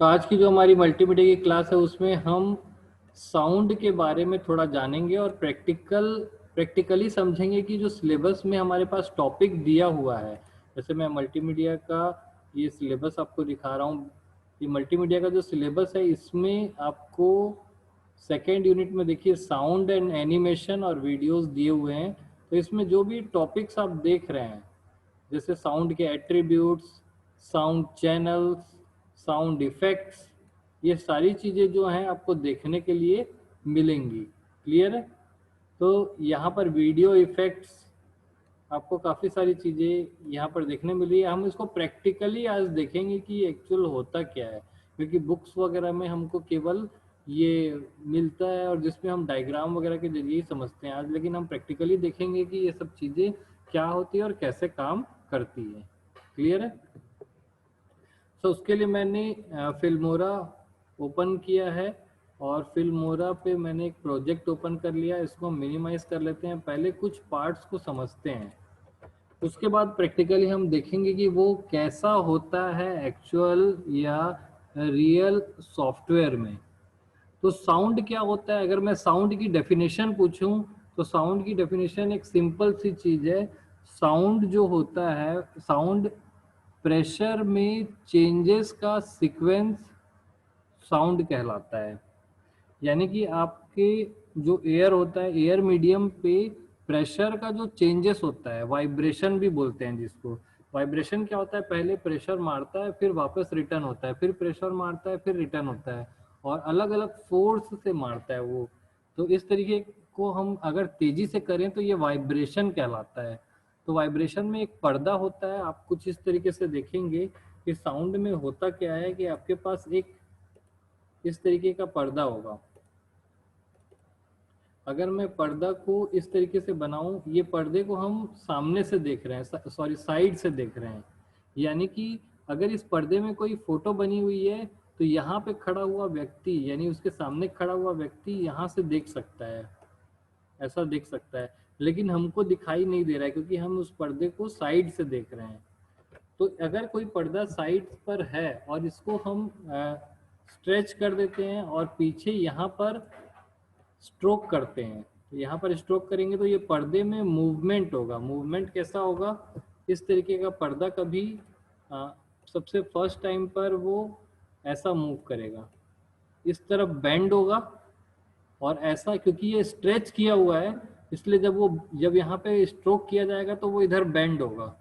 तो आज की जो हमारी मल्टीमीडिया की क्लास है उसमें हम साउंड के बारे में थोड़ा जानेंगे और प्रैक्टिकली समझेंगे कि जो सिलेबस में हमारे पास टॉपिक दिया हुआ है। जैसे मैं मल्टीमीडिया का ये सिलेबस आपको दिखा रहा हूँ। ये मल्टीमीडिया का जो सिलेबस है इसमें आपको सेकेंड यूनिट में देखिए साउंड एंड एनिमेशन और वीडियोस दिए हुए हैं। तो इसमें जो भी टॉपिक्स आप देख रहे हैं जैसे साउंड के attributes, sound channels, sound effects, ये सारी चीज़ें जो हैं आपको देखने के लिए मिलेंगी। क्लियर है? तो यहाँ पर वीडियो इफेक्ट्स आपको काफ़ी सारी चीज़ें यहाँ पर देखने मिल रही है। हम इसको प्रैक्टिकली आज देखेंगे कि एक्चुअल होता क्या है, क्योंकि बुक्स वगैरह में हमको केवल ये मिलता है और जिसमें हम डायग्राम वगैरह के जरिए ही समझते हैं आज, लेकिन हम प्रैक्टिकली देखेंगे कि ये सब चीज़ें क्या होती है और कैसे काम करती है। क्लियर है? तो उसके लिए मैंने फिल्मोरा ओपन किया है और फिल्मोरा पे मैंने एक प्रोजेक्ट ओपन कर लिया। इसको मिनिमाइज कर लेते हैं, पहले कुछ पार्ट्स को समझते हैं, उसके बाद प्रैक्टिकली हम देखेंगे कि वो कैसा होता है एक्चुअल या रियल सॉफ्टवेयर में। तो साउंड क्या होता है? अगर मैं साउंड की डेफिनेशन पूछूं तो साउंड की डेफिनेशन एक सिंपल सी चीज है। साउंड जो होता है, साउंड प्रेशर में चेंजेस का सीक्वेंस साउंड कहलाता है। यानी कि आपके जो एयर होता है, एयर मीडियम पे प्रेशर का जो चेंजेस होता है, वाइब्रेशन भी बोलते हैं जिसको। वाइब्रेशन क्या होता है? पहले प्रेशर मारता है फिर वापस रिटर्न होता है, फिर प्रेशर मारता है फिर रिटर्न होता है, और अलग अलग फोर्स से मारता है वो। तो इस तरीके को हम अगर तेजी से करें तो ये वाइब्रेशन कहलाता है। तो वाइब्रेशन में एक पर्दा होता है। आप कुछ इस तरीके से देखेंगे कि साउंड में होता क्या है कि आपके पास एक इस तरीके का पर्दा होगा। अगर मैं पर्दा को इस तरीके से बनाऊं, ये पर्दे को हम सामने से देख रहे हैं, सॉरी साइड से देख रहे हैं। यानी कि अगर इस पर्दे में कोई फोटो बनी हुई है तो यहाँ पे खड़ा हुआ व्यक्ति, यानी उसके सामने खड़ा हुआ व्यक्ति यहाँ से देख सकता है, ऐसा देख सकता है, लेकिन हमको दिखाई नहीं दे रहा है क्योंकि हम उस पर्दे को साइड से देख रहे हैं। तो अगर कोई पर्दा साइड पर है और इसको हम स्ट्रेच कर देते हैं और पीछे यहाँ पर स्ट्रोक करते हैं, तो यहाँ पर स्ट्रोक करेंगे तो ये पर्दे में मूवमेंट होगा। मूवमेंट कैसा होगा? इस तरीके का पर्दा कभी आ, सबसे फर्स्ट टाइम पर वो ऐसा मूव करेगा, इस तरफ बेंड होगा, और ऐसा क्योंकि ये स्ट्रेच किया हुआ है इसलिए जब यहाँ पे स्ट्रोक किया जाएगा तो वो इधर बेंड होगा,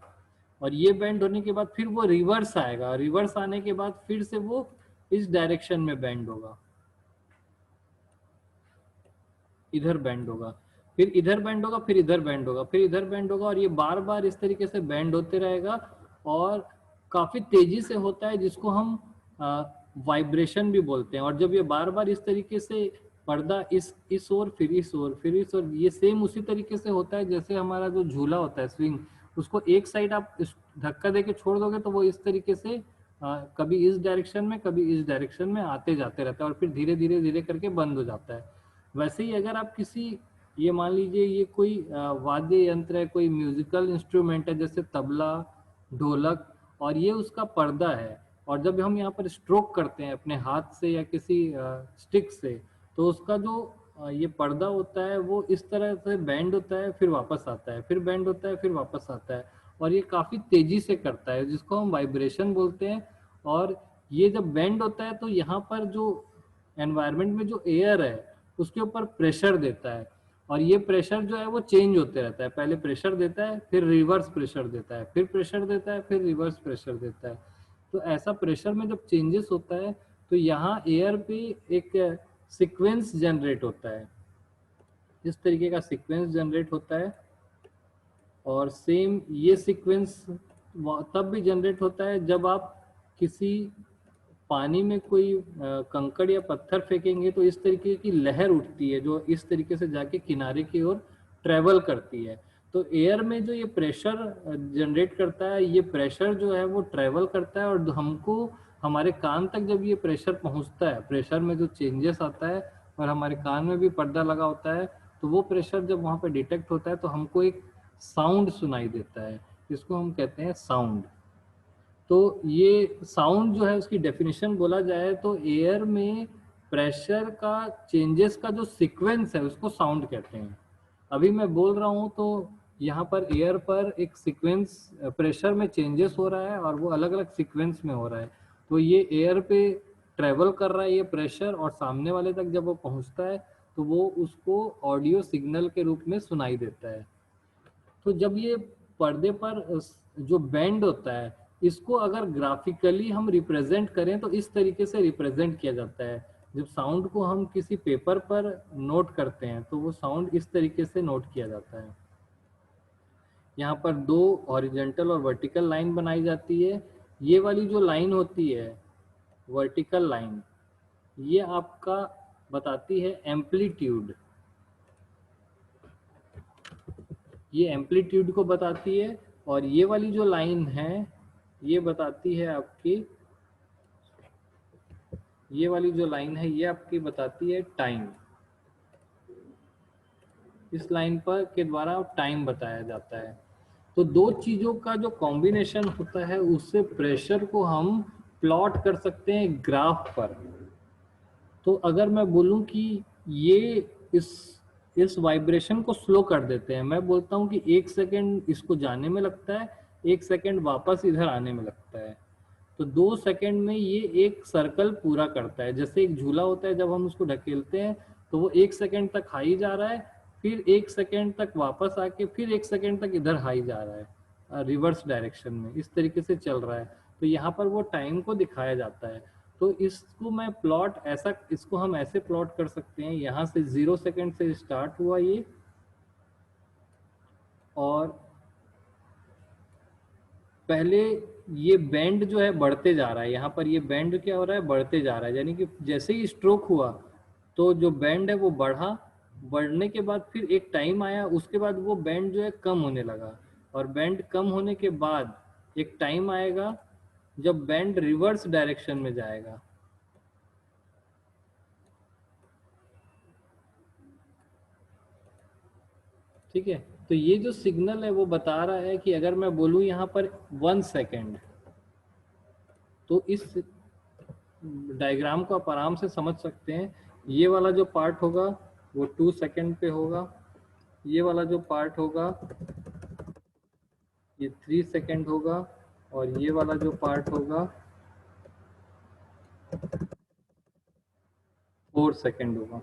और ये बेंड होने के बाद फिर वो रिवर्स आएगा, रिवर्स आने के बाद फिर से वो इस डायरेक्शन में बेंड होगा, इधर बेंड होगा, फिर इधर बेंड होगा, फिर इधर बेंड होगा, फिर इधर बेंड होगा, और ये बार बार इस तरीके से बेंड होते रहेगा और काफी तेजी से होता है, जिसको हम वाइब्रेशन भी बोलते हैं। और जब ये बार बार इस तरीके से पर्दा इस ओर फिर इस ओर फिर इस ओर, ये सेम उसी तरीके से होता है जैसे हमारा जो झूला होता है स्विंग, उसको एक साइड आप धक्का देके छोड़ दोगे तो वो इस तरीके से कभी इस डायरेक्शन में कभी इस डायरेक्शन में आते जाते रहता है और फिर धीरे धीरे धीरे करके बंद हो जाता है। वैसे ही अगर आप किसी, ये मान लीजिए ये कोई वाद्य यंत्र है, कोई म्यूजिकल इंस्ट्रूमेंट है जैसे तबला, ढोलक, और ये उसका पर्दा है, और जब हम यहाँ पर स्ट्रोक करते हैं अपने हाथ से या किसी स्टिक से, तो उसका जो ये पर्दा होता है वो इस तरह से बेंड होता है फिर वापस आता है, फिर बेंड होता है फिर वापस आता है, और ये काफी तेजी से करता है जिसको हम वाइब्रेशन बोलते हैं। और ये जब बेंड होता है तो यहाँ पर जो एनवायरनमेंट में जो एयर है उसके ऊपर प्रेशर देता है, और ये प्रेशर जो है वो चेंज होते रहता है। पहले प्रेशर देता है फिर रिवर्स प्रेशर देता है, फिर प्रेशर देता है फिर रिवर्स प्रेशर देता है। तो ऐसा प्रेशर में जब चेंजेस होता है तो यहाँ एयर पे एक सीक्वेंस जनरेट होता है, इस तरीके का सीक्वेंस जनरेट होता है। और सेम ये सीक्वेंस तब भी जनरेट होता है जब आप किसी पानी में कोई कंकड़ या पत्थर फेंकेंगे तो इस तरीके की लहर उठती है जो इस तरीके से जाके किनारे की ओर ट्रेवल करती है। तो एयर में जो ये प्रेशर जनरेट करता है, ये प्रेशर जो है वो ट्रेवल करता है, और हमको हमारे कान तक जब ये प्रेशर पहुंचता है, प्रेशर में जो चेंजेस आता है, और हमारे कान में भी पर्दा लगा होता है, तो वो प्रेशर जब वहाँ पे डिटेक्ट होता है तो हमको एक साउंड सुनाई देता है, इसको हम कहते हैं साउंड। तो ये साउंड जो है उसकी डेफिनेशन बोला जाए तो एयर में प्रेशर का चेंजेस का जो सीक्वेंस है उसको साउंड कहते हैं। अभी मैं बोल रहा हूँ तो यहाँ पर एयर पर एक सीक्वेंस प्रेशर में चेंजेस हो रहा है और वो अलग अलग सीक्वेंस में हो रहा है। तो ये एयर पे ट्रेवल कर रहा है ये प्रेशर, और सामने वाले तक जब वो पहुँचता है तो वो उसको ऑडियो सिग्नल के रूप में सुनाई देता है। तो जब ये पर्दे पर जो बैंड होता है इसको अगर ग्राफिकली हम रिप्रेजेंट करें तो इस तरीके से रिप्रेजेंट किया जाता है। जब साउंड को हम किसी पेपर पर नोट करते हैं तो वो साउंड इस तरीके से नोट किया जाता है। यहाँ पर दो हॉरिजॉन्टल और वर्टिकल लाइन बनाई जाती है। ये वाली जो लाइन होती है वर्टिकल लाइन, ये आपका बताती है एम्पलीट्यूड, ये एम्पलीट्यूड को बताती है। और ये वाली जो लाइन है ये बताती है आपकी, ये वाली जो लाइन है ये आपकी बताती है टाइम। इस लाइन पर के द्वारा टाइम बताया जाता है। तो दो चीजों का जो कॉम्बिनेशन होता है उससे प्रेशर को हम प्लॉट कर सकते हैं ग्राफ पर। तो अगर मैं बोलूं कि ये इस वाइब्रेशन को स्लो कर देते हैं, मैं बोलता हूं कि 1 सेकेंड इसको जाने में लगता है, 1 सेकेंड वापस इधर आने में लगता है, तो 2 सेकेंड में ये एक सर्कल पूरा करता है। जैसे एक झूला होता है, जब हम उसको ढकेलते हैं तो वो 1 सेकेंड तक हाई जा रहा है, फिर 1 सेकेंड तक वापस आके फिर 1 सेकेंड तक इधर हाई जा रहा है, रिवर्स डायरेक्शन में इस तरीके से चल रहा है। तो यहाँ पर वो टाइम को दिखाया जाता है। तो इसको मैं प्लॉट ऐसा, इसको हम ऐसे प्लॉट कर सकते हैं, यहाँ से 0 सेकेंड से स्टार्ट हुआ ये, और पहले ये बैंड जो है बढ़ते जा रहा है, यहाँ पर ये बैंड क्या हो रहा है, बढ़ते जा रहा है। यानी कि जैसे ही स्ट्रोक हुआ तो जो बैंड है वो बढ़ा, बढ़ने के बाद फिर एक टाइम आया, उसके बाद वो बैंड जो है कम होने लगा, और बैंड कम होने के बाद एक टाइम आएगा जब बैंड रिवर्स डायरेक्शन में जाएगा। ठीक है, तो ये जो सिग्नल है वो बता रहा है कि अगर मैं बोलूं यहाँ पर 1 सेकेंड, तो इस डायग्राम को आप आराम से समझ सकते हैं। ये वाला जो पार्ट होगा वो 2 सेकेंड पे होगा, ये वाला जो पार्ट होगा ये 3 सेकेंड होगा, और ये वाला जो पार्ट होगा 4 सेकेंड होगा।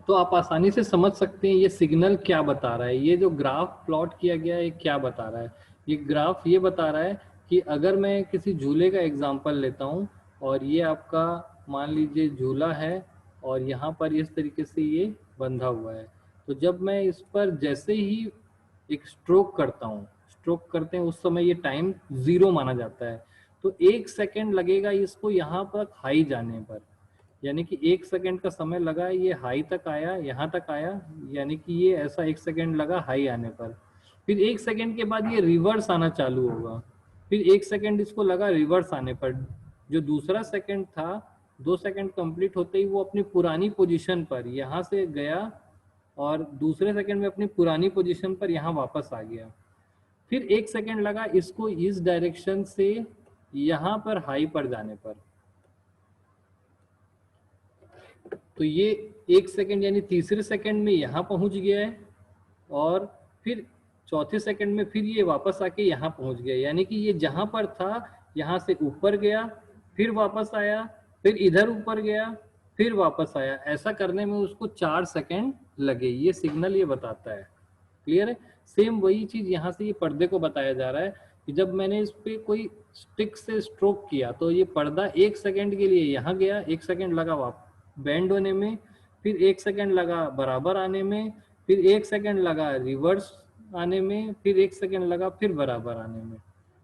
तो आप आसानी से समझ सकते हैं ये सिग्नल क्या बता रहा है। ये जो ग्राफ प्लॉट किया गया है ये क्या बता रहा है, ये ग्राफ ये बता रहा है कि अगर मैं किसी झूले का एग्जांपल लेता हूँ, और ये आपका मान लीजिए झूला है, और यहाँ पर इस तरीके से ये बंधा हुआ है, तो जब मैं इस पर जैसे ही एक स्ट्रोक करता हूँ, स्ट्रोक करते हैं उस समय ये टाइम 0 माना जाता है। तो 1 सेकेंड लगेगा इसको यहाँ पर हाई जाने पर, यानी कि 1 सेकेंड का समय लगा, ये हाई तक आया, यहाँ तक आया, यानी कि ये ऐसा 1 सेकेंड लगा हाई आने पर। फिर 1 सेकेंड के बाद ये रिवर्स आना चालू होगा, फिर 1 सेकेंड इसको लगा रिवर्स आने पर। जो दूसरा सेकेंड था 2 सेकेंड कंप्लीट होते ही वो अपनी पुरानी पोजीशन पर यहाँ से गया, और दूसरे सेकेंड में अपनी पुरानी पोजीशन पर यहाँ वापस आ गया। फिर 1 सेकेंड लगा इसको इस डायरेक्शन से यहाँ पर हाई पर जाने पर। तो ये 1 सेकेंड यानी तीसरे सेकेंड में यहाँ पहुँच गया है, और फिर चौथे सेकंड में फिर ये वापस आके यहाँ पहुँच गया, यानी कि ये जहाँ पर था यहाँ से ऊपर गया, फिर वापस आया, फिर इधर ऊपर गया, फिर वापस आया। ऐसा करने में उसको 4 सेकंड लगे, ये सिग्नल ये बताता है। क्लियर है? सेम वही चीज यहाँ से ये पर्दे को बताया जा रहा है कि जब मैंने इस पे कोई स्टिक से स्ट्रोक किया तो ये पर्दा 1 सेकंड के लिए यहाँ गया, 1 सेकंड लगा बैंड होने में, फिर 1 सेकंड लगा बराबर आने में, फिर 1 सेकंड लगा रिवर्स आने में, फिर 1 सेकंड लगा फिर बराबर आने में।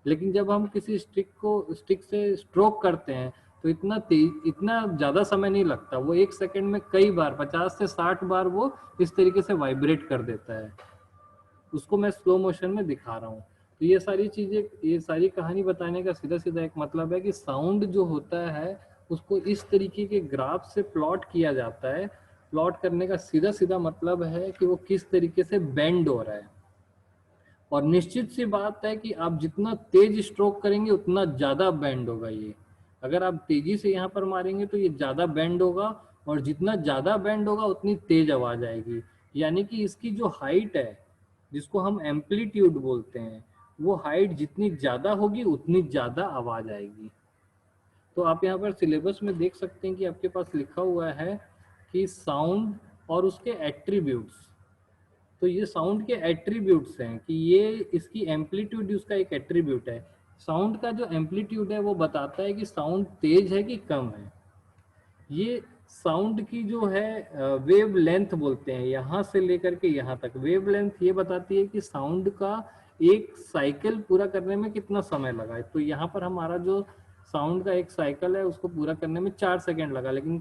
लेकिन जब हम किसी स्टिक से स्ट्रोक करते हैं तो इतना ज्यादा समय नहीं लगता, वो 1 सेकंड में कई बार 50 से 60 बार वो इस तरीके से वाइब्रेट कर देता है। उसको मैं स्लो मोशन में दिखा रहा हूँ। तो ये सारी चीजें, ये सारी कहानी बताने का सीधा सीधा एक मतलब है कि साउंड जो होता है उसको इस तरीके के ग्राफ से प्लॉट किया जाता है। प्लॉट करने का सीधा सीधा मतलब है कि वो किस तरीके से बेंड हो रहा है। और निश्चित सी बात है कि आप जितना तेज स्ट्रोक करेंगे उतना ज़्यादा बैंड होगा ये। अगर आप तेजी से यहाँ पर मारेंगे तो ये ज़्यादा बैंड होगा, और जितना ज़्यादा बैंड होगा उतनी तेज आवाज़ आएगी। यानी कि इसकी जो हाइट है, जिसको हम एम्पलीट्यूड बोलते हैं, वो हाइट जितनी ज़्यादा होगी उतनी ज़्यादा आवाज़ आएगी। तो आप यहाँ पर सिलेबस में देख सकते हैं कि आपके पास लिखा हुआ है कि साउंड और उसके एट्रीब्यूट्स। तो ये साउंड के एट्रीब्यूट्स हैं कि ये इसकी एम्पलीट्यूड उसका एक एट्रीब्यूट है। साउंड का जो एम्पलीट्यूड है वो बताता है कि साउंड तेज है कि कम है। ये साउंड की जो है वेव लेंथ बोलते हैं, यहाँ से लेकर के यहाँ तक वेव लेंथ ये बताती है कि साउंड का एक साइकिल पूरा करने में कितना समय लगा है। तो यहाँ पर हमारा जो साउंड का एक साइकिल है उसको पूरा करने में 4 सेकंड लगा, लेकिन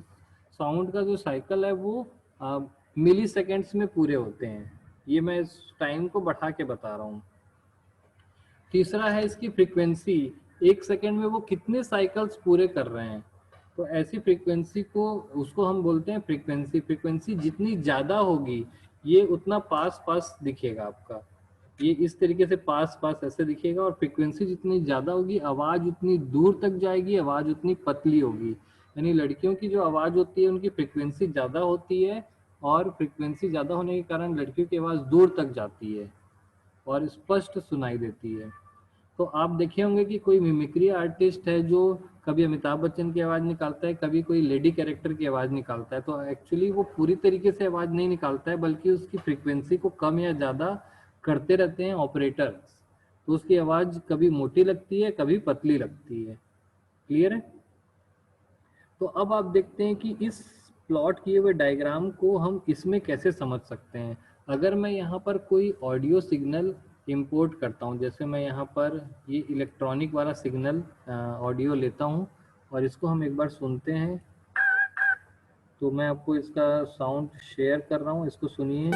साउंड का जो साइकिल है वो मिली सेकेंड्स में पूरे होते हैं। ये मैं इस टाइम को बढ़ा के बता रहा हूँ। तीसरा है इसकी फ्रीक्वेंसी, 1 सेकंड में वो कितने साइकिल्स पूरे कर रहे हैं। तो ऐसी फ्रीक्वेंसी को उसको हम बोलते हैं फ्रीक्वेंसी। फ्रीक्वेंसी जितनी ज़्यादा होगी ये उतना पास पास दिखेगा आपका, ये इस तरीके से पास पास ऐसे दिखेगा। और फ्रीक्वेंसी जितनी ज़्यादा होगी आवाज़ उतनी दूर तक जाएगी, आवाज़ उतनी पतली होगी। यानी लड़कियों की जो आवाज़ होती है उनकी फ्रीक्वेंसी ज़्यादा होती है, और फ्रीक्वेंसी ज़्यादा होने के कारण लड़कियों की आवाज़ दूर तक जाती है और स्पष्ट सुनाई देती है। तो आप देखे होंगे कि कोई मिमिक्री आर्टिस्ट है जो कभी अमिताभ बच्चन की आवाज़ निकालता है, कभी कोई लेडी कैरेक्टर की आवाज़ निकालता है। तो एक्चुअली वो पूरी तरीके से आवाज़ नहीं निकालता है, बल्कि उसकी फ्रीक्वेंसी को कम या ज़्यादा करते रहते हैं ऑपरेटर्स। तो उसकी आवाज़ कभी मोटी लगती है, कभी पतली लगती है। क्लियर है? तो अब आप देखते हैं कि इस प्लॉट किए हुए डायग्राम को हम इसमें कैसे समझ सकते हैं। अगर मैं यहाँ पर कोई ऑडियो सिग्नल इंपोर्ट करता हूँ, जैसे मैं यहाँ पर ये इलेक्ट्रॉनिक वाला सिग्नल ऑडियो लेता हूँ और इसको हम एक बार सुनते हैं। तो मैं आपको इसका साउंड शेयर कर रहा हूँ, इसको सुनिए।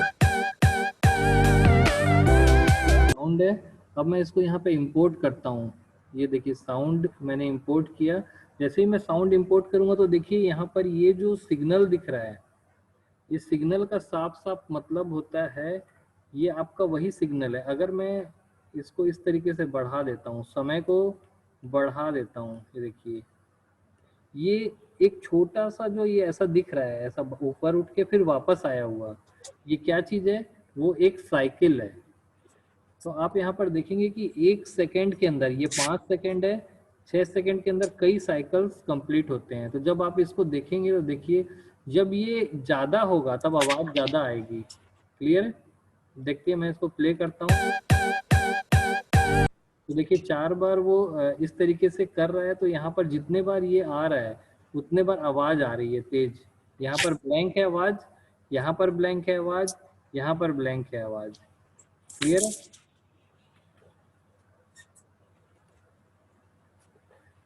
साउंड है। अब मैं इसको यहाँ पे इंपोर्ट करता हूँ। ये देखिए साउंड मैंने इंपोर्ट किया। जैसे ही मैं साउंड इंपोर्ट करूँगा तो देखिए यहाँ पर ये जो सिग्नल दिख रहा है, ये सिग्नल का साफ साफ मतलब होता है ये आपका वही सिग्नल है। अगर मैं इसको इस तरीके से बढ़ा देता हूँ, समय को बढ़ा देता हूँ, ये देखिए ये एक छोटा सा जो ये ऐसा दिख रहा है, ऐसा ऊपर उठ के फिर वापस आया हुआ, ये क्या चीज़ है? वो एक साइकिल है। तो आप यहाँ पर देखेंगे कि 1 सेकेंड के अंदर, ये 5 सेकेंड है, 6 सेकेंड के अंदर कई साइकिल्स कंप्लीट होते हैं। तो जब आप इसको देखेंगे तो देखिए जब ये ज़्यादा होगा तब आवाज़ ज़्यादा आएगी। क्लियर है? देखिए मैं इसको प्ले करता हूँ तो देखिए 4 बार वो इस तरीके से कर रहा है। तो यहाँ पर जितने बार ये आ रहा है उतने बार आवाज़ आ रही है तेज। यहाँ पर ब्लैंक है आवाज़, यहाँ पर ब्लैंक है आवाज़, यहाँ पर ब्लैंक है आवाज़। क्लियर है?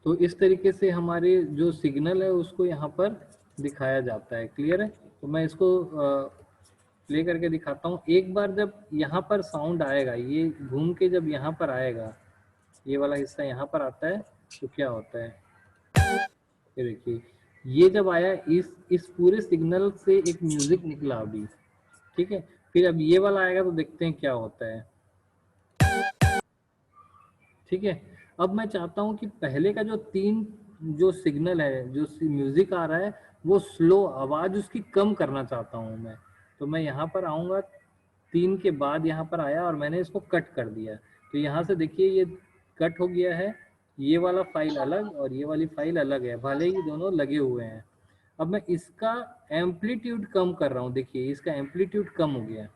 तो इस तरीके से हमारे जो सिग्नल है उसको यहाँ पर दिखाया जाता है। क्लियर है? तो मैं इसको प्ले करके दिखाता हूँ। एक बार जब यहाँ पर साउंड आएगा, ये घूम के जब यहाँ पर आएगा, ये वाला हिस्सा यहाँ पर आता है, तो क्या होता है ये देखिए, ये जब आया इस पूरे सिग्नल से एक म्यूजिक निकला अभी। ठीक है, फिर अब ये वाला आएगा तो देखते हैं क्या होता है। ठीक है, अब मैं चाहता हूं कि पहले का जो 3 जो सिग्नल है, जो म्यूजिक आ रहा है, वो स्लो आवाज उसकी कम करना चाहता हूं मैं। तो मैं यहाँ पर आऊंगा, 3 के बाद यहाँ पर आया और मैंने इसको कट कर दिया। तो यहाँ से देखिए ये कट हो गया है, ये वाला फाइल अलग और ये वाली फाइल अलग है, भले ही दोनों लगे हुए हैं। अब मैं इसका एम्पलीट्यूड कम कर रहा हूँ, देखिए इसका एम्पलीट्यूड कम हो गया,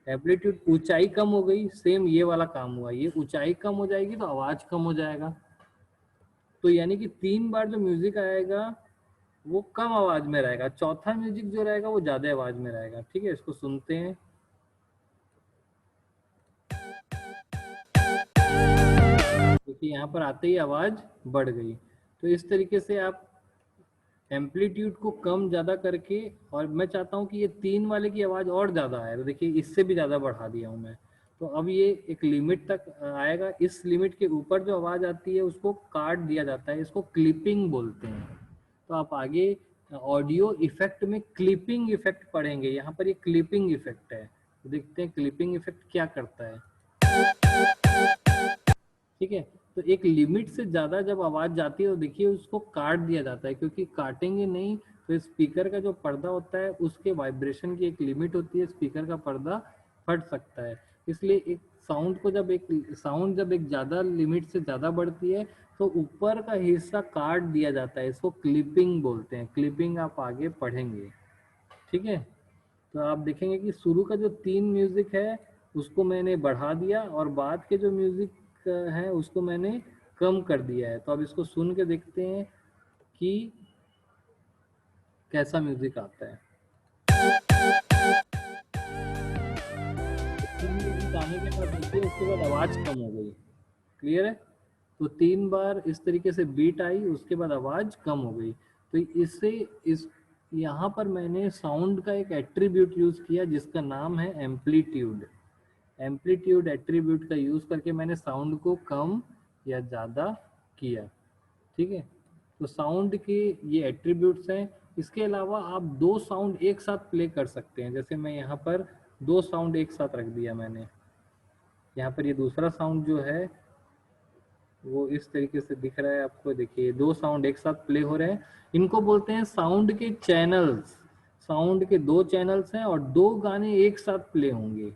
एम्पलीट्यूड ऊंचाई कम हो गई। सेम ये वाला काम हुआ, ये ऊंचाई कम हो जाएगी तो आवाज कम हो जाएगा। तो यानी कि 3 बार जो म्यूजिक आएगा वो कम आवाज में रहेगा, चौथा म्यूजिक जो रहेगा वो ज्यादा आवाज में रहेगा। ठीक है, इसको सुनते हैं। क्योंकि यहाँ पर आते ही आवाज बढ़ गई। तो इस तरीके से आप एम्पलीट्यूड को कम ज़्यादा करके, और मैं चाहता हूँ कि ये 3 वाले की आवाज़ और ज़्यादा आए, तो देखिए इससे भी ज़्यादा बढ़ा दिया हूँ मैं। तो अब ये एक लिमिट तक आएगा, इस लिमिट के ऊपर जो आवाज़ आती है उसको काट दिया जाता है, इसको क्लिपिंग बोलते हैं। तो आप आगे ऑडियो इफेक्ट में क्लिपिंग इफेक्ट पढ़ेंगे, यहाँ पर ये क्लिपिंग इफेक्ट है। तो देखते हैं क्लिपिंग इफेक्ट क्या करता है। ठीक है। तो एक लिमिट से ज्यादा जब आवाज जाती है तो देखिए उसको काट दिया जाता है, क्योंकि काटेंगे नहीं तो स्पीकर का जो पर्दा होता है उसके वाइब्रेशन की एक लिमिट होती है, स्पीकर का पर्दा फट सकता है। इसलिए एक साउंड जब एक ज्यादा लिमिट से ज्यादा बढ़ती है तो ऊपर का हिस्सा काट दिया जाता है, इसको क्लिपिंग बोलते हैं। क्लिपिंग आप आगे पढ़ेंगे, ठीक है। तो आप देखेंगे कि शुरू का जो 3 म्यूजिक है उसको मैंने बढ़ा दिया और बाद के जो म्यूजिक है उसको मैंने कम कर दिया है। तो अब इसको सुन के देखते हैं कि कैसा म्यूजिक आता है। 3 म्यूजिक आने के बाद देखिए उसके बाद आवाज कम हो गई। क्लियर है? तो 3 बार इस तरीके से बीट आई, उसके बाद आवाज कम हो गई। तो इससे इस यहाँ पर मैंने साउंड का एक एट्रीब्यूट यूज किया जिसका नाम है एम्पलीट्यूड। एम्पलीट्यूड एट्रीब्यूट का यूज करके मैंने साउंड को कम या ज्यादा किया, ठीक है। तो साउंड के ये एट्रीब्यूट्स हैं। इसके अलावा आप 2 साउंड एक साथ प्ले कर सकते हैं। जैसे मैं यहाँ पर 2 साउंड एक साथ रख दिया मैंने। यहाँ पर ये दूसरा साउंड जो है वो इस तरीके से दिख रहा है आपको। देखिए 2 साउंड एक साथ प्ले हो रहे हैं। इनको बोलते हैं साउंड के चैनल्स। साउंड के 2 चैनल्स हैं और 2 गाने एक साथ प्ले होंगे,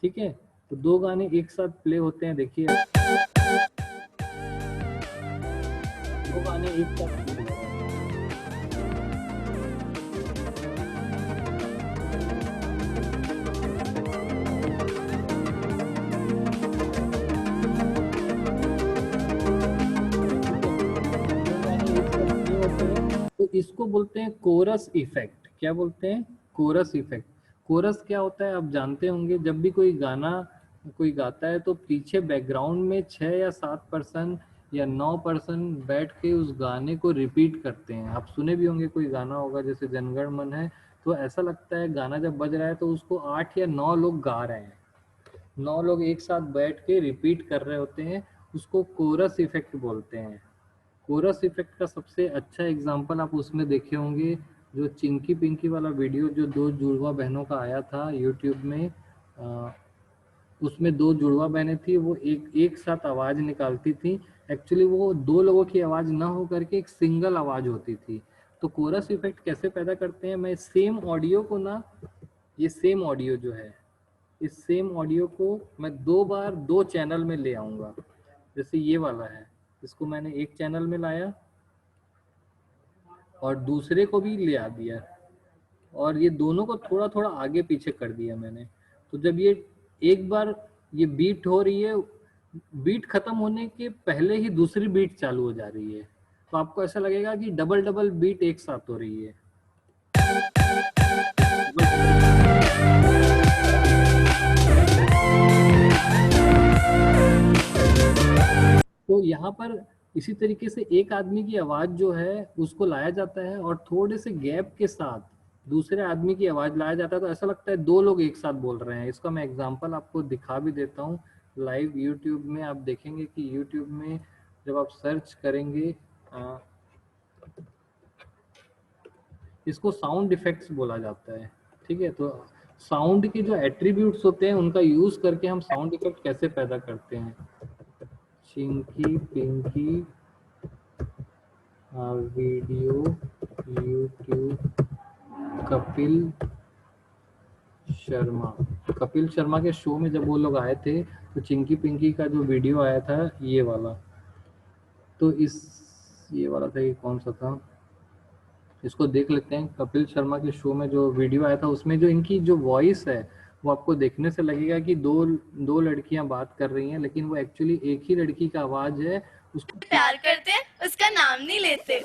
ठीक है। तो 2 गाने एक साथ प्ले होते हैं। देखिए 2 गाने एक साथ प्ले हो रहे हैं। तो इसको बोलते हैं कोरस इफेक्ट। क्या बोलते हैं? Coarse effect. कोरस क्या होता है आप जानते होंगे। जब भी कोई गाता है तो पीछे बैकग्राउंड में 6 या 7% या 9% बैठ के उस गाने को रिपीट करते हैं। आप सुने भी होंगे, कोई गाना होगा जैसे जनगण मन है, तो ऐसा लगता है गाना जब बज रहा है तो उसको 8 या 9 लोग गा रहे हैं। 9 लोग एक साथ बैठ के रिपीट कर रहे होते हैं। उसको कोरस इफेक्ट बोलते हैं। कोरस इफेक्ट का सबसे अच्छा एग्जांपल आप उसमें देखे होंगे, जो चिंकी पिंकी वाला वीडियो जो 2 जुड़वा बहनों का आया था यूट्यूब में। उसमें 2 जुड़वा बहनें थी, वो एक साथ आवाज निकालती थी। एक्चुअली वो 2 लोगों की आवाज ना हो करके एक सिंगल आवाज होती थी। तो कोरस इफेक्ट कैसे पैदा करते हैं? मैं सेम ऑडियो को ना, ये सेम ऑडियो जो है, इस सेम ऑडियो को मैं 2 बार 2 चैनल में ले आऊंगा। जैसे ये वाला है, इसको मैंने एक चैनल में लाया और दूसरे को भी ले आ दिया, और ये दोनों को थोड़ा थोड़ा आगे पीछे कर दिया मैंने। तो जब ये एक बार ये बीट हो रही है, बीट खत्म होने के पहले ही दूसरी बीट चालू हो जा रही है, तो आपको ऐसा लगेगा कि डबल डबल बीट एक साथ हो रही है। तो यहाँ पर इसी तरीके से एक आदमी की आवाज जो है उसको लाया जाता है और थोड़े से गैप के साथ दूसरे आदमी की आवाज लाया जाता है, तो ऐसा लगता है 2 लोग एक साथ बोल रहे हैं। इसका मैं एग्जांपल आपको दिखा भी देता हूँ लाइव। यूट्यूब में आप देखेंगे कि यूट्यूब में जब आप सर्च करेंगे, इसको साउंड इफेक्ट्स बोला जाता है, ठीक है। तो साउंड के जो एट्रीब्यूट्स होते हैं उनका यूज करके हम साउंड इफेक्ट कैसे पैदा करते हैं। Chinki Pinki video YouTube Kapil Sharma. कपिल शर्मा के शो में जब वो लोग आए थे तो चिंकी पिंकी का जो वीडियो आया था ये वाला, तो ये वाला था, ये कौन सा था, इसको देख लेते हैं। कपिल शर्मा के शो में जो वीडियो आया था उसमें जो इनकी जो वॉइस है वो आपको देखने से लगेगा कि दो लड़कियां बात कर रही हैं, लेकिन वो एक्चुअली एक ही लड़की का आवाज है। उसको प्यार करते हैं, उसका नाम नहीं लेते।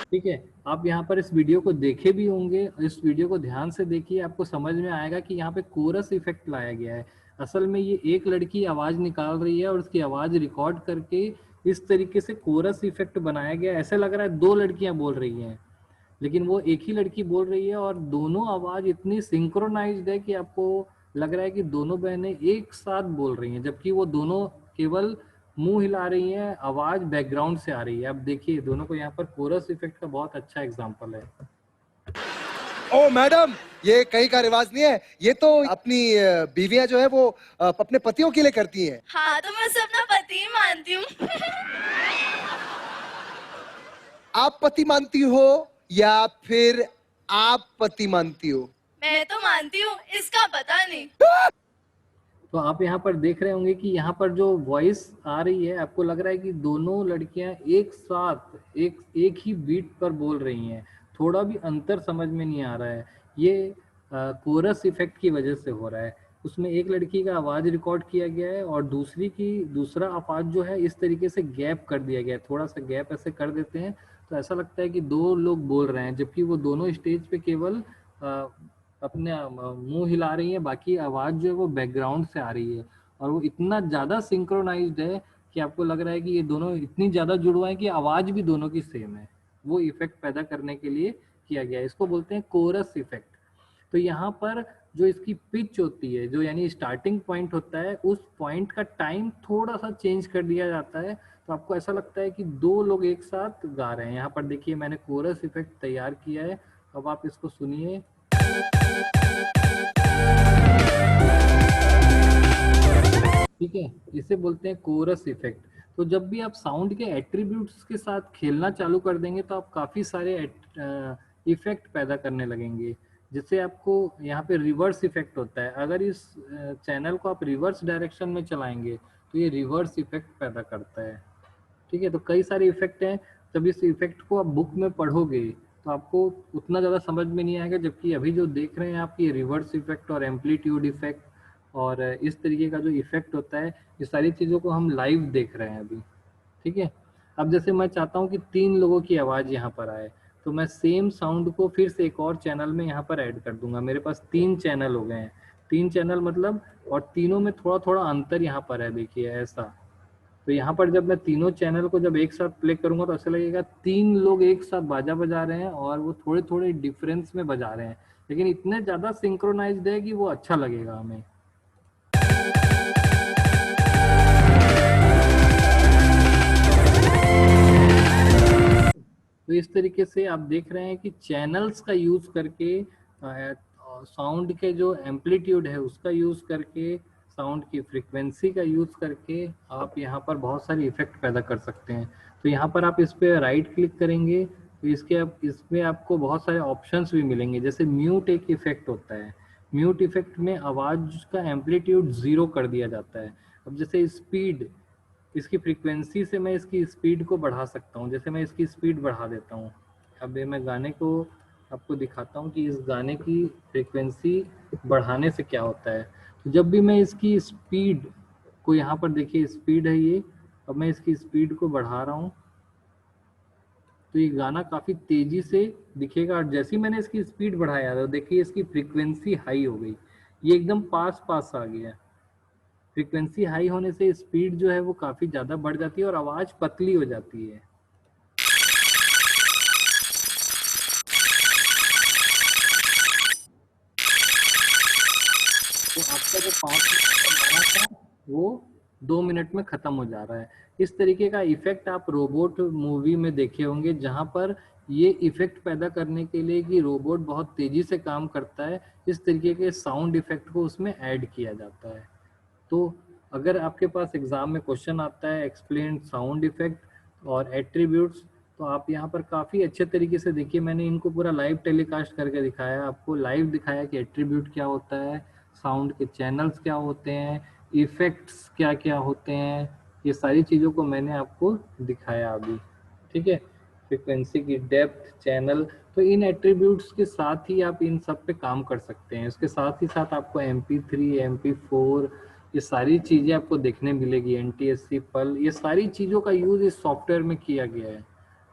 ठीक है, आप यहाँ पर इस वीडियो को देखे भी होंगे। इस वीडियो को ध्यान से देखिए, आपको समझ में आएगा कि यहाँ पे कोरस इफेक्ट लाया गया है। असल में ये एक लड़की आवाज निकाल रही है और उसकी आवाज रिकॉर्ड करके इस तरीके से कोरस इफेक्ट बनाया गया। ऐसे लग रहा है 2 लड़कियां बोल रही हैं, लेकिन वो एक ही लड़की बोल रही है और दोनों आवाज इतनी सिंक्रोनाइज्ड है कि आपको लग रहा है कि दोनों बहनें एक साथ बोल रही हैं, जबकि वो दोनों केवल मुंह हिला रही हैं, आवाज बैकग्राउंड से आ रही है। अब देखिए दोनों को यहाँ पर कोरस इफेक्ट का बहुत अच्छा एग्जांपल है। ओ मैडम, ये कहीं का रिवाज नहीं है, ये तो अपनी बीवियां जो है वो अपने पतियों के लिए करती हैं। हाँ तो मैं उसे अपना पति ही मानती हूँ। आप पति मानती हो या फिर आप पति मानती हो? मैं तो मानती हूँ, इसका पता नहीं। तो आप यहाँ पर देख रहे होंगे कि यहाँ पर जो वॉइस आ रही है, आपको लग रहा है कि दोनों लड़कियां एक साथ एक ही बीट पर बोल रही हैं। थोड़ा भी अंतर समझ में नहीं आ रहा है। ये कोरस इफेक्ट की वजह से हो रहा है। उसमें एक लड़की का आवाज रिकॉर्ड किया गया है और दूसरा आवाज जो है इस तरीके से गैप कर दिया गया है। थोड़ा सा गैप ऐसे कर देते हैं तो ऐसा लगता है कि दो लोग बोल रहे हैं, जबकि वो दोनों स्टेज पे केवल अपने मुंह हिला रही है। बाकी आवाज जो है वो बैकग्राउंड से आ रही है और वो इतना ज्यादा सिंक्रोनाइज्ड है कि आपको लग रहा है कि ये दोनों इतनी ज्यादा जुड़वा है कि आवाज भी दोनों की सेम है। वो इफेक्ट पैदा करने के लिए किया गया है। इसको बोलते हैं कोरस इफेक्ट। तो यहाँ पर जो इसकी पिच होती है, जो यानी स्टार्टिंग पॉइंट होता है, उस पॉइंट का टाइम थोड़ा सा चेंज कर दिया जाता है। तो आपको ऐसा लगता है कि दो लोग एक साथ गा रहे हैं। यहाँ पर देखिए मैंने कोरस इफेक्ट तैयार किया है। अब आप इसको सुनिए। ठीक है, इसे बोलते हैं कोरस इफेक्ट। तो जब भी आप साउंड के एट्रीब्यूट्स के साथ खेलना चालू कर देंगे तो आप काफी सारे इफेक्ट पैदा करने लगेंगे। जैसे आपको यहाँ पे रिवर्स इफेक्ट होता है। अगर इस चैनल को आप रिवर्स डायरेक्शन में चलाएंगे तो ये रिवर्स इफेक्ट पैदा करता है। ठीक है, तो कई सारे इफेक्ट हैं। जब इस इफेक्ट को आप बुक में पढ़ोगे तो आपको उतना ज़्यादा समझ में नहीं आएगा, जबकि अभी जो देख रहे हैं आप ये रिवर्स इफेक्ट और एम्पलीट्यूड इफेक्ट और इस तरीके का जो इफेक्ट होता है, ये सारी चीज़ों को हम लाइव देख रहे हैं अभी। ठीक है, अब जैसे मैं चाहता हूँ कि 3 लोगों की आवाज़ यहाँ पर आए, तो मैं सेम साउंड को फिर से एक और चैनल में यहाँ पर ऐड कर दूंगा। मेरे पास 3 चैनल हो गए हैं। 3 चैनल मतलब, और तीनों में थोड़ा थोड़ा अंतर यहाँ पर है, देखिए ऐसा। तो यहाँ पर जब मैं तीनों चैनल को जब एक साथ प्ले करूंगा तो ऐसा लगेगा 3 लोग एक साथ बाजा बजा रहे हैं और वो थोड़े थोड़े डिफरेंस में बजा रहे हैं, लेकिन इतने ज्यादा सिंक्रोनाइज्ड है कि वो अच्छा लगेगा हमें। तो इस तरीके से आप देख रहे हैं कि चैनल्स का यूज करके, साउंड के जो एम्पलीट्यूड है उसका यूज करके, साउंड की फ्रीक्वेंसी का यूज करके आप यहाँ पर बहुत सारी इफेक्ट पैदा कर सकते हैं। तो यहाँ पर आप इस पर राइट क्लिक करेंगे तो इसमें आपको बहुत सारे ऑप्शंस भी मिलेंगे। जैसे म्यूट एक इफेक्ट होता है। म्यूट इफेक्ट में आवाज का एम्पलीट्यूड 0 कर दिया जाता है। अब जैसे स्पीड, इसकी फ्रीक्वेंसी से मैं इसकी स्पीड को बढ़ा सकता हूँ। जैसे मैं इसकी स्पीड बढ़ा देता हूँ। अब ये मैं गाने को आपको दिखाता हूँ कि इस गाने की फ्रीक्वेंसी बढ़ाने से क्या होता है। तो जब भी मैं इसकी स्पीड को, यहाँ पर देखिए स्पीड है ये, अब मैं इसकी स्पीड को बढ़ा रहा हूँ तो ये गाना काफ़ी तेज़ी से दिखेगा। और जैसे ही मैंने इसकी स्पीड बढ़ाया तो देखिए इसकी फ्रीक्वेंसी हाई हो गई, ये एकदम पास पास आ गया। फ्रीक्वेंसी हाई होने से स्पीड जो है वो काफ़ी ज़्यादा बढ़ जाती है और आवाज़ पतली हो जाती है। तो आपका जो 5 मिनट का गाना था वो 2 मिनट में ख़त्म हो जा रहा है। इस तरीके का इफेक्ट आप रोबोट मूवी में देखे होंगे, जहाँ पर ये इफेक्ट पैदा करने के लिए कि रोबोट बहुत तेज़ी से काम करता है, इस तरीके के साउंड इफेक्ट को उसमें ऐड किया जाता है। तो अगर आपके पास एग्जाम में क्वेश्चन आता है एक्सप्लेन साउंड इफेक्ट और एट्रीब्यूट्स, तो आप यहाँ पर काफ़ी अच्छे तरीके से देखिए, मैंने इनको पूरा लाइव टेलीकास्ट करके दिखाया, आपको लाइव दिखाया कि एट्रीब्यूट क्या होता है, साउंड के चैनल्स क्या होते हैं, इफेक्ट्स क्या क्या होते हैं, ये सारी चीज़ों को मैंने आपको दिखाया अभी। ठीक है, फ्रिक्वेंसी की डेप्थ, चैनल, तो इन एट्रीब्यूट्स के साथ ही आप इन सब पे काम कर सकते हैं। इसके साथ ही साथ आपको MP3, MP4, ये सारी चीज़ें आपको देखने मिलेगी। NTSC पल, ये सारी चीज़ों का यूज़ इस सॉफ्टवेयर में किया गया है।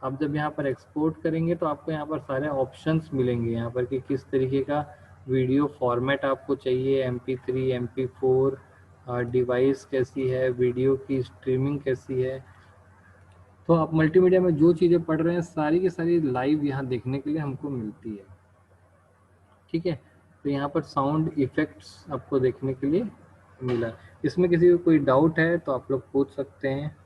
आप जब यहाँ पर एक्सपोर्ट करेंगे तो आपको यहाँ पर सारे ऑप्शंस मिलेंगे यहाँ पर कि किस तरीके का वीडियो फॉर्मेट आपको चाहिए, MP3, MP4, डिवाइस कैसी है, वीडियो की स्ट्रीमिंग कैसी है। तो आप मल्टीमीडिया में जो चीज़ें पढ़ रहे हैं सारी की सारी लाइव यहाँ देखने के लिए हमको मिलती है। ठीक है, तो यहाँ पर साउंड इफेक्ट्स आपको देखने के लिए मिला। इसमें किसी को कोई डाउट है तो आप लोग पूछ सकते हैं।